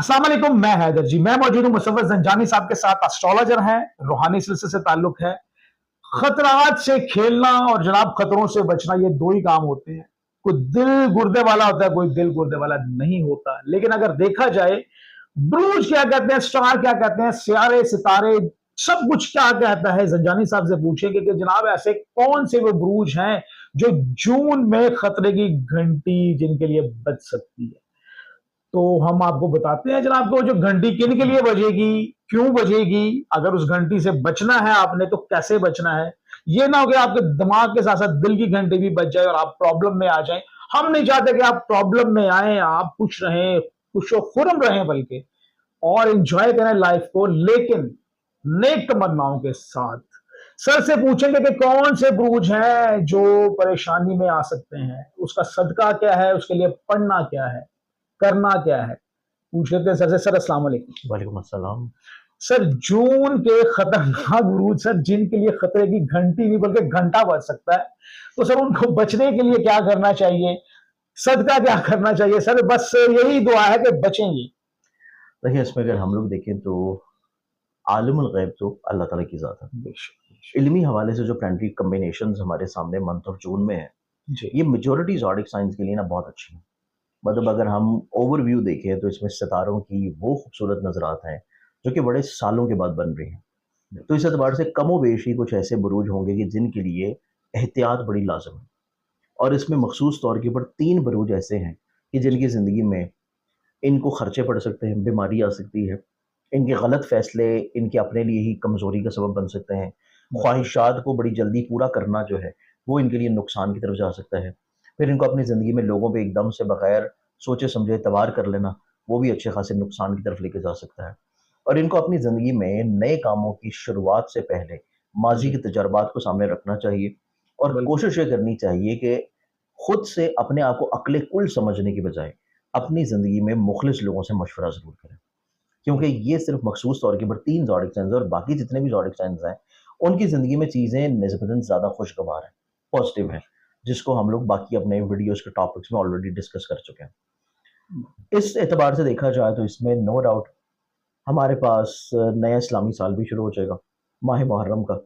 अस्सलाम वालेकुम, मैं हैदर जी। मैं मौजूद हूँ मुसव्वर ज़ंजानी साहब के साथ, एस्ट्रोलॉजर हैं, रूहानी सिलसिले से ताल्लुक है। खतरात से खेलना और जनाब खतरों से बचना, ये दो ही काम होते हैं। कोई दिल गुर्दे वाला होता है, कोई दिल गुर्दे वाला नहीं होता। लेकिन अगर देखा जाए, ब्रूज क्या कहते हैं, स्टार क्या कहते हैं, सियारे सितारे सब कुछ क्या कहता है, ज़ंजानी साहब से पूछेंगे कि जनाब ऐसे कौन से वो ब्रूज हैं जो जून में खतरे की घंटी जिनके लिए बज सकती है। तो हम आपको बताते हैं जनाब को जो घंटी किन के लिए बजेगी, क्यों बजेगी, अगर उस घंटी से बचना है आपने तो कैसे बचना है। ये ना हो कि आपके दिमाग के साथ साथ दिल की घंटी भी बच जाए और आप प्रॉब्लम में आ जाएं। हम नहीं चाहते कि आप प्रॉब्लम में आए, आप खुश रहें, खुशो खुरम रहें बल्कि, और एंजॉय करें लाइफ को, लेकिन नेक तमन्नाओं के साथ। सर से पूछेंगे कि कौन से ब्रूज हैं जो परेशानी में आ सकते हैं, उसका सदका क्या है, उसके लिए पढ़ना क्या है, करना क्या है। पूछ लेते हैं सर से। सर अस्सलाम वालेकुम। वालेकुम अस्सलाम। सर जून के खतरनाक बुरूज, सर जिनके लिए खतरे की घंटी नहीं बल्कि घंटा बज सकता है, तो सर उनको बचने के लिए क्या करना चाहिए, सदका क्या करना चाहिए सर? बस यही दुआ है कि बचेंगे। देखिए, इसमें अगर हम लोग देखें तो आलिमुल गैब तो अल्लाह ताला की ज़ात है। इल्मी हवाले से जो प्लानिटरी कम्बिनेशंस हमारे सामने मंथ ऑफ जून में है, जी ये मेजॉरिटी ज़ोडिक साइंस के लिए ना बहुत अच्छी है। मतलब अगर हम ओवरव्यू देखें तो इसमें सितारों की वो खूबसूरत नज़रात हैं जो कि बड़े सालों के बाद बन रही हैं। तो इस एतबार से कमो बेश ही कुछ ऐसे बुरूज होंगे कि जिनके लिए एहतियात बड़ी लाजम है। और इसमें मखसूस तौर के ऊपर 3 बुरूज ऐसे हैं कि जिनकी ज़िंदगी में इनको खर्चे पड़ सकते हैं, बीमारी आ सकती है, इनके गलत फैसले इनके अपने लिए ही कमज़ोरी का सबब बन सकते हैं, ख्वाहिशात को बड़ी जल्दी पूरा करना जो है वो इनके लिए नुकसान की तरफ जा सकता है। फिर इनको अपनी ज़िंदगी में लोगों पे एकदम से बग़ैर सोचे समझे एतबार कर लेना, वो भी अच्छे खासे नुकसान की तरफ लेके जा सकता है। और इनको अपनी ज़िंदगी में नए कामों की शुरुआत से पहले माज़ी जी के तजर्बात को सामने रखना चाहिए और बिल्कुल। कोशिश ये करनी चाहिए कि खुद से अपने आप को अक्ल कुल समझने की बजाय अपनी ज़िंदगी में मुखलिस लोगों से मशवरा ज़रूर करें। क्योंकि ये सिर्फ मखसूस तौर के ऊपर 3 ज़ोडिक साइंस हैं और बाकी जितने भी ज़ोडिक साइंस हैं, उनकी ज़िंदगी में चीज़ें निस्बतन ज़्यादा खुशगवार हैं, पॉजिटिव हैं, जिसको हम लोग बाकी अपने वीडियोज़ के टॉपिक्स में ऑलरेडी डिस्कस कर चुके हैं। इस एतबार से देखा जाए तो इसमें नो डाउट हमारे पास नया इस्लामी साल भी शुरू हो जाएगा, माह मुहर्रम का,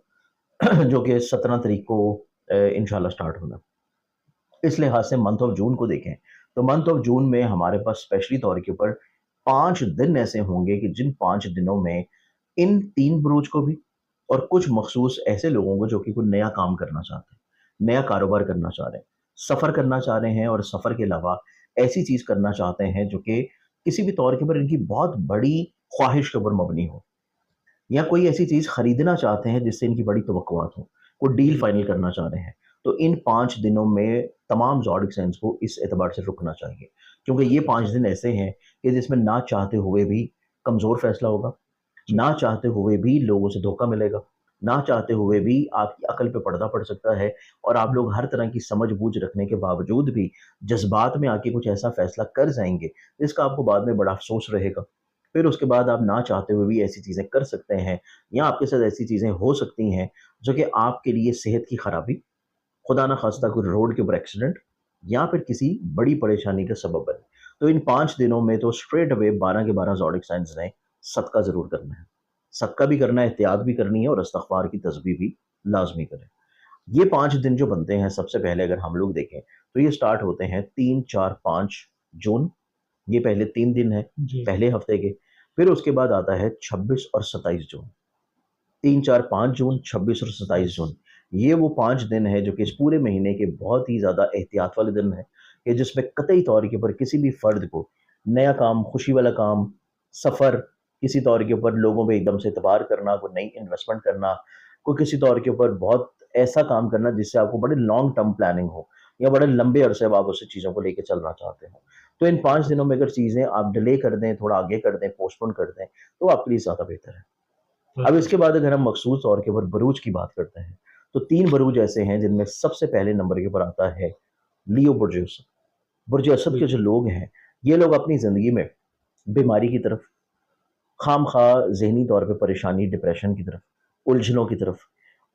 जो कि 17 तारीख को इंशाल्लाह स्टार्ट होना। इस लिहाज से मंथ ऑफ जून को देखें तो मंथ ऑफ जून में हमारे पास स्पेशली तौर के ऊपर 5 दिन ऐसे होंगे कि जिन 5 दिनों में इन 3 बुरूज को भी और कुछ मखसूस ऐसे लोगों को जो कि कोई नया काम करना चाहते हैं, नया कारोबार करना चाह रहे हैं, सफ़र करना चाह रहे हैं और सफ़र के अलावा ऐसी चीज़ करना चाहते हैं जो कि किसी भी तौर के ऊपर इनकी बहुत बड़ी ख्वाहिश के ऊपर मबनी हो, या कोई ऐसी चीज़ खरीदना चाहते हैं जिससे इनकी बड़ी तवक्कुआत हो, कोई डील जी फाइनल करना चाह रहे हैं। तो इन 5 दिनों में तमाम ज़ोडिक साइंस को इस एतबार से रुकना चाहिए। क्योंकि ये 5 दिन ऐसे हैं कि जिसमें ना चाहते हुए भी कमज़ोर फ़ैसला होगा, जी ना चाहते हुए भी लोगों से धोखा मिलेगा, ना चाहते हुए भी आपकी अकल पे पर्दा पड़ सकता है और आप लोग हर तरह की समझ-बूझ रखने के बावजूद भी जज़्बात में आके कुछ ऐसा फ़ैसला कर जाएँगे, जिसका आपको बाद में बड़ा अफ़सोस रहेगा। फिर उसके बाद आप ना चाहते हुए भी ऐसी चीज़ें कर सकते हैं या आपके साथ ऐसी चीज़ें हो सकती हैं जो कि आपके लिए सेहत की खराबी, खुदा ना खास्ता कोई रोड के ऊपर एक्सीडेंट या फिर किसी बड़ी परेशानी का सबब बने। तो इन 5 दिनों में तो स्ट्रेट अवे 12 के 12 ज़ोडिक साइंस ने सदका ज़रूर करना है। सदका भी करना है, एहतियात भी करनी है और इस्तिग़फ़ार की तस्बीह भी लाज़मी करें। ये 5 दिन जो बनते हैं, सबसे पहले अगर हम लोग देखें तो ये स्टार्ट होते हैं 3, 4, 5 जून। ये पहले 3 दिन हैं, जी पहले हफ्ते के। फिर उसके बाद आता है 26 और 27 जून। 3, 4, 5 जून, 26 और 27 जून। ये वो 5 दिन हैं जो कि इस पूरे महीने के बहुत ही ज़्यादा एहतियात वाले दिन हैं, कि जिसमें कतई तौर के ऊपर किसी भी फ़र्द को नया काम, खुशी वाला काम, सफ़र, किसी तौर के ऊपर लोगों पे एकदम से एतबार करना, कोई नई इन्वेस्टमेंट करना, कोई किसी तौर के ऊपर बहुत ऐसा काम करना जिससे आपको बड़े लॉन्ग टर्म प्लानिंग हो या बड़े लंबे अरसे अब आप उस चीज़ों को लेके चलना चाहते हो। तो इन 5 दिनों में अगर चीज़ें आप डिले कर दें, थोड़ा आगे कर दें, पोस्टपोन कर दें, तो आपके लिए ज़्यादा बेहतर है। अब बिल्कुल। इसके बाद अगर हम मखसूस तौर के ऊपर बरूज की बात करते हैं, तो 3 बरूज ऐसे हैं जिनमें सबसे पहले नंबर के ऊपर आता है लियो बुर्ज असद। बुर्ज असद जी के जो लोग हैं, ये लोग अपनी ज़िंदगी में बीमारी की तरफ, खामखा ज़हनी तौर पे परेशानी, डिप्रेशन की तरफ, उलझनों की तरफ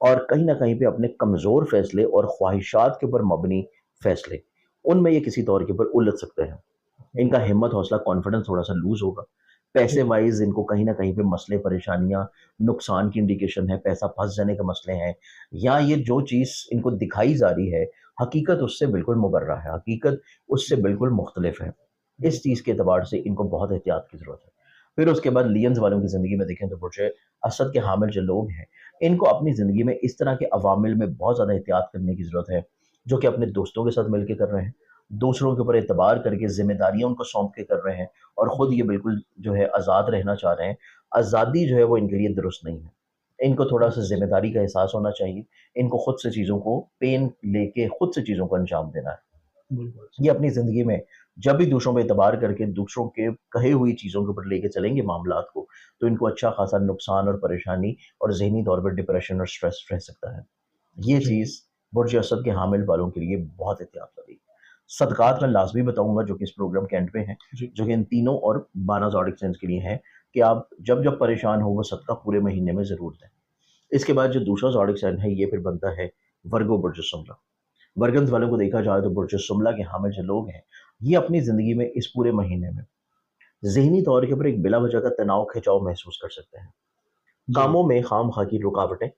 और कहीं न कहीं पे अपने कमज़ोर फ़ैसले और ख्वाहिशात के ऊपर मबनी फ़ैसले, उनमें ये किसी तौर के ऊपर उलझ सकते हैं। इनका हिम्मत, हौसला, कॉन्फिडेंस थोड़ा-सा लूज़ होगा। पैसे वाइज इनको कहीं ना कहीं पे मसले परेशानियां नुकसान की इंडिकेशन है, पैसा फंस जाने के मसले हैं, या ये जो चीज़ इनको दिखाई जा रही है हकीकत उससे बिल्कुल मुबर्रा है, हकीकत उससे बिल्कुल मुख्तलिफ है। इस चीज़ के अतबार से इनको बहुत एहतियात की ज़रूरत है। फिर उसके बाद लियंस वालों की ज़िंदगी में देखें तो बुर्ज असद के हामिल जो लोग हैं, इनको अपनी ज़िंदगी में इस तरह के अवामिल में बहुत ज़्यादा एहतियात करने की ज़रूरत है, जो कि अपने दोस्तों के साथ मिलकर कर रहे हैं, दूसरों के ऊपर एतबार करके जिम्मेदारियां उनको सौंप के कर रहे हैं, और ख़ुद ये बिल्कुल जो है आज़ाद रहना चाह रहे हैं। आज़ादी जो है वो इनके लिए दुरुस्त नहीं है, इनको थोड़ा सा जिम्मेदारी का एहसास होना चाहिए, इनको खुद से चीज़ों को पेन लेके खुद से चीज़ों को अंजाम देना है। ये अपनी ज़िंदगी में जब भी दूसरों पे एतबार करके दूसरों के कहे हुई चीज़ों के ऊपर लेके चलेंगे मामलात को, तो इनको अच्छा खासा नुकसान और परेशानी और ज़हनी तौर पर डिप्रेशन और स्ट्रेस रह सकता है। ये जी चीज़ बुर्ज असद के हामिल वालों के लिए बहुत एहतियात वाली। सदक़ात मैं लाज़मी बताऊँगा जो कि इस प्रोग्राम के एंड पे हैं, जी जो कि इन तीनों और 12 ज़ोडिक साइंस के लिए हैं, कि आप जब परेशान हो वो सदका पूरे महीने में ज़रूर दें। इसके बाद जो दूसरा ज़ोडिक साइन है ये फिर बनता है वर्गो बुर्ज शुमला। वर्गन्स वालों को देखा जाए तो बुर्ज शुमला के हामिल जो लोग हैं, ये अपनी ज़िंदगी में इस पूरे महीने में ज़हनी तौर के ऊपर एक बिला वजह का तनाव खिंचाव महसूस कर सकते हैं। जी कामों में खामखा की रुकावटें,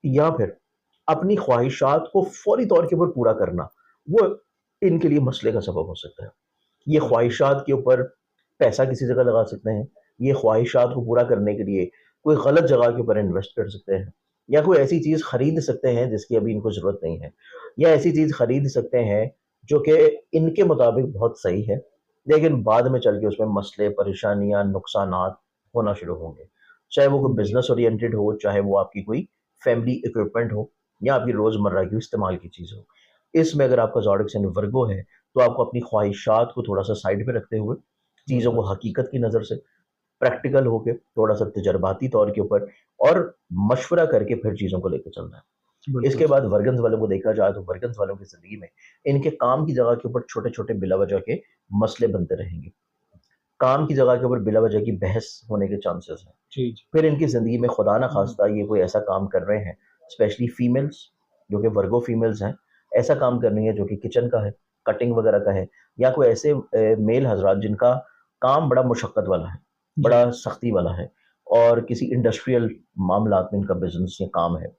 या फिर अपनी ख्वाहिशात को फौरी तौर के ऊपर पूरा करना, वो इनके लिए मसले का सबब हो सकता है। ये ख्वाहिशात के ऊपर पैसा किसी जगह लगा सकते हैं, ये ख्वाहिशात को पूरा करने के लिए कोई गलत जगह के ऊपर इन्वेस्ट कर सकते हैं, या कोई ऐसी चीज़ खरीद सकते हैं जिसकी अभी इनको ज़रूरत नहीं है, या ऐसी चीज़ खरीद सकते हैं जो कि इनके मुताबिक बहुत सही है, लेकिन बाद में चल के उसमें मसले, परेशानियाँ, नुकसानात होना शुरू होंगे। चाहे वो कोई जी बिज़नेस ओरिएंटेड हो, चाहे वो आपकी कोई फैमिली इक्विपमेंट हो, या आपकी रोज़मर्रा की इस्तेमाल की चीज़ हो। इसमें अगर आपका ज़ोडिक साइन वर्गो है, तो आपको अपनी ख्वाहिशात को थोड़ा-सा साइड पे रखते हुए, चीज़ों को हकीकत की नज़र से, प्रैक्टिकल होके, थोड़ा-सा तजर्बाती तौर के ऊपर और मशवरा करके फिर चीज़ों को लेके चलना है। बिल्कुल इसके सही। बाद वर्गन्स वालों को देखा जाए तो वर्गन्स वालों की ज़िंदगी में इनके काम की जगह के ऊपर छोटे-छोटे बिला वजह के मसले बनते रहेंगे। काम की जगह के ऊपर बिला वजह की बहस होने के चांसेस हैं। जी जी फिर इनकी ज़िंदगी में खुदा ना खास्ता ये कोई ऐसा काम कर रहे हैं, स्पेशली फीमेल्स जो कि वर्गो फीमेल्स हैं, ऐसा काम कर रही है जो कि किचन का है, कटिंग वगैरह का है, या कोई ऐसे मेल हजरात जिनका काम बड़ा मुशक्क़त वाला है, जी बड़ा सख्ती वाला है, और किसी इंडस्ट्रियल मामलात में इनका बिजनेस या काम है।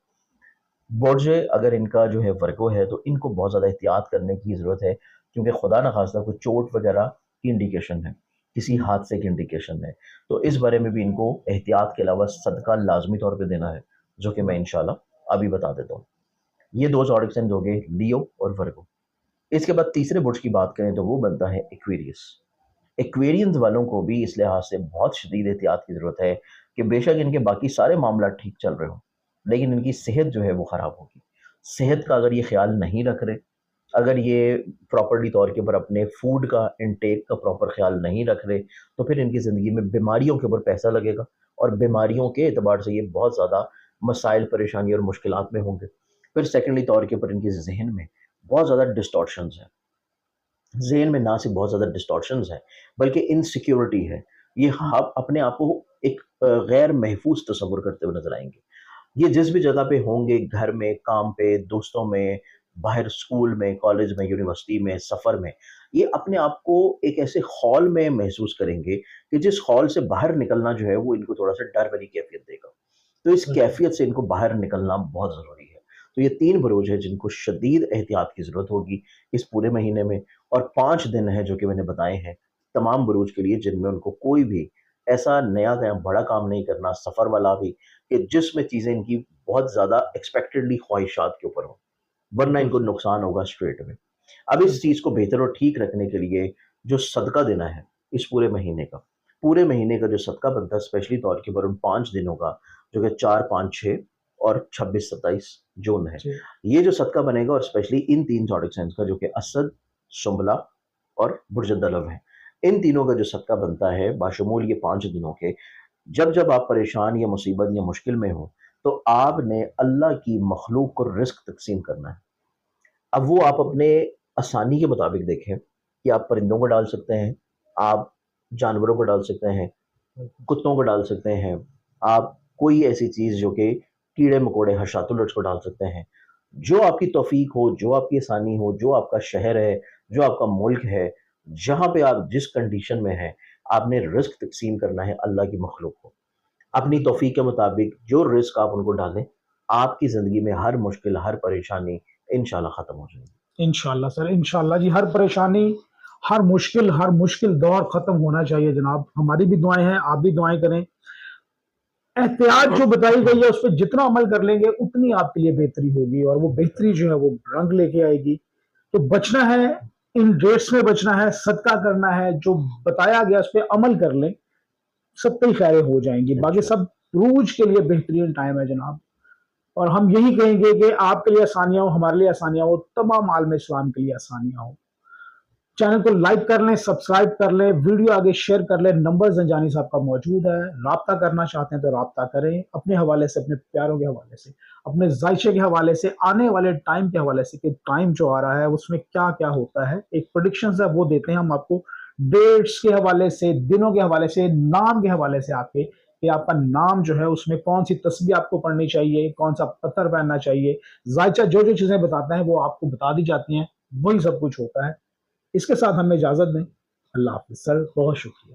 बुर्ज अगर इनका जो है वर्गो है तो इनको बहुत ज़्यादा एहतियात करने की ज़रूरत है, क्योंकि खुदा न खास्ता कोई चोट वगैरह की इंडिकेशन है, किसी हादसे की इंडिकेशन है। तो इस बारे में भी इनको एहतियात के अलावा सदका लाजमी तौर पे देना है, जो कि मैं इंशाल्लाह अभी बता देता हूँ। ये 2 ज़ोडिक साइन हो गए, लियो और वर्गो। इसके बाद तीसरे बुर्ज की बात करें तो वो बनता है एक्वेरियस। एक्वेरियंस वालों को भी इस लिहाज से बहुत शदीद एहतियात की ज़रूरत है कि बेशक इनके बाकी सारे मामला ठीक चल रहे हों, लेकिन इनकी सेहत जो है वो ख़राब होगी। सेहत का अगर ये ख्याल नहीं रख रहे, अगर ये प्रॉपर्ली तौर के ऊपर अपने फूड का इनटेक का प्रॉपर ख्याल नहीं रख रहे, तो फिर इनकी ज़िंदगी में बीमारियों के ऊपर पैसा लगेगा, और बीमारियों के एतबार से ये बहुत ज़्यादा मसाइल, परेशानी और मुश्किलात में होंगे। फिर सेकेंडली तौर के ऊपर इनके ज़हन में बहुत ज़्यादा डिस्टॉर्शंस हैं। ज़हन में ना सिर्फ बहुत ज़्यादा डिस्टॉर्शंस हैं, बल्कि इनसिक्योरिटी है। ये आप अपने आप को एक गैर महफूज तस्वुर करते हुए नज़र आएँगे। ये जिस भी जगह पे होंगे, घर में, काम पे, दोस्तों में, बाहर स्कूल में, कॉलेज में, यूनिवर्सिटी में, सफ़र में, ये अपने आप को एक ऐसे हॉल में महसूस करेंगे कि जिस हॉल से बाहर निकलना जो है वो इनको थोड़ा-सा डर वाली कैफ़ियत देगा। तो इस बिल्कुल कैफ़ियत से इनको बाहर निकलना बहुत ज़रूरी है। तो ये 3 बुरूज हैं जिनको शदीद एहतियात की ज़रूरत होगी इस पूरे महीने में, और 5 दिन हैं जो कि मैंने बताए हैं तमाम बुरूज के लिए, जिनमें उनको कोई भी ऐसा नया-नया बड़ा काम नहीं करना, सफ़र वाला भी, कि जिसमें चीज़ें इनकी बहुत ज़्यादा एक्सपेक्टेडली ख्वाहिशात के ऊपर हों, वरना बिल्कुल इनको सही। नुकसान होगा स्ट्रेट में। अब इस बिल्कुल चीज़ को बेहतर और ठीक रखने के लिए जो सदका देना है इस पूरे महीने का जो सदका बनता है स्पेशली तौर के ऊपर उन 5 दिनों का, जो कि 4, 5, 6 और 26-27 जून है। जी ये जो सदका बनेगा, और स्पेशली इन 3 ज़ोडिक साइन्स का, जो कि असद, शुम्बला और बुर्ज दलव है। इन तीनों का जो सदका बनता है बाशमूल ये 5 दिनों के, जब आप परेशान या मुसीबत या मुश्किल में हो, तो आपने अल्लाह की मखलूक को रिज़्क तक़सीम करना है। अब वो आप अपने आसानी के मुताबिक देखें कि आप परिंदों को डाल सकते हैं, आप जानवरों को डाल सकते हैं, बिल्कुल कुत्तों को डाल सकते हैं, आप कोई ऐसी चीज़ जो कि कीड़े-मकोड़े, हशातुल को डाल सकते हैं। जो आपकी तौफ़ीक हो, जो आपकी आसानी हो, जो आपका शहर है, जो आपका मुल्क है, जहाँ पे आप जिस कंडीशन में हैं, آپ نے رزق تقسیم کرنا ہے اللہ کی مخلوق کو، اپنی توفیق کے مطابق جو رزق آپ ان کو ڈالیں، آپ کی زندگی میں ہر مشکل، ہر پریشانی انشاءاللہ ختم ہو جائے گی۔ انشاءاللہ سر، انشاءاللہ جی، ہر پریشانی، ہر مشکل دور ختم ہونا چاہیے جناب۔ ہماری بھی دعائیں ہیں، آپ بھی دعائیں کریں۔ احتیاط جو بتائی گئی ہے اس پہ جتنا عمل کر لیں گے اتنی آپ کے لیے بہتری ہوگی، اور وہ بہتری جو ہے وہ رنگ لے کے آئے گی۔ تو بچنا ہے، ان ڈیٹس میں بچنا ہے، صدقہ کرنا ہے، جو بتایا گیا اس پہ عمل کر لیں، سب پہ خیریں ہو جائیں گی۔ باقی انشاءاللہ سب روج کے لیے بہترین ٹائم ہے جناب، اور ہم یہی کہیں گے کہ آپ کے لیے آسانیاں ہو، ہمارے لیے آسانیاں ہو، تمام عالم اسلام کے لیے آسانیاں ہو۔ چینل کو لائک کر لیں، سبسکرائب کر لیں، ویڈیو آگے شیئر کر لیں۔ نمبر زنجانی صاحب کا موجود ہے، رابطہ کرنا چاہتے ہیں تو رابطہ کریں، اپنے حوالے سے، اپنے پیاروں کے حوالے سے، اپنے ذائچے کے حوالے سے، آنے والے ٹائم کے حوالے سے کہ ٹائم جو آ رہا ہے اس میں کیا کیا ہوتا ہے، ایک پریڈکشنز ہے وہ دیتے ہیں ہم آپ کو، ڈیٹس کے حوالے سے، دنوں کے حوالے سے، نام کے حوالے سے آپ کے، کہ آپ کا نام جو ہے اس میں کون سی تسبیح آپ کو پڑھنی چاہیے، کون سا پتھر پہننا چاہیے، ذائچہ جو چیزیں بتاتے ہیں وہ آپ کو بتا دی جاتی ہیں، وہی سب کچھ ہوتا ہے۔ اس کے ساتھ ہمیں اجازت دیں، اللہ حافظ سر، بہت شکریہ۔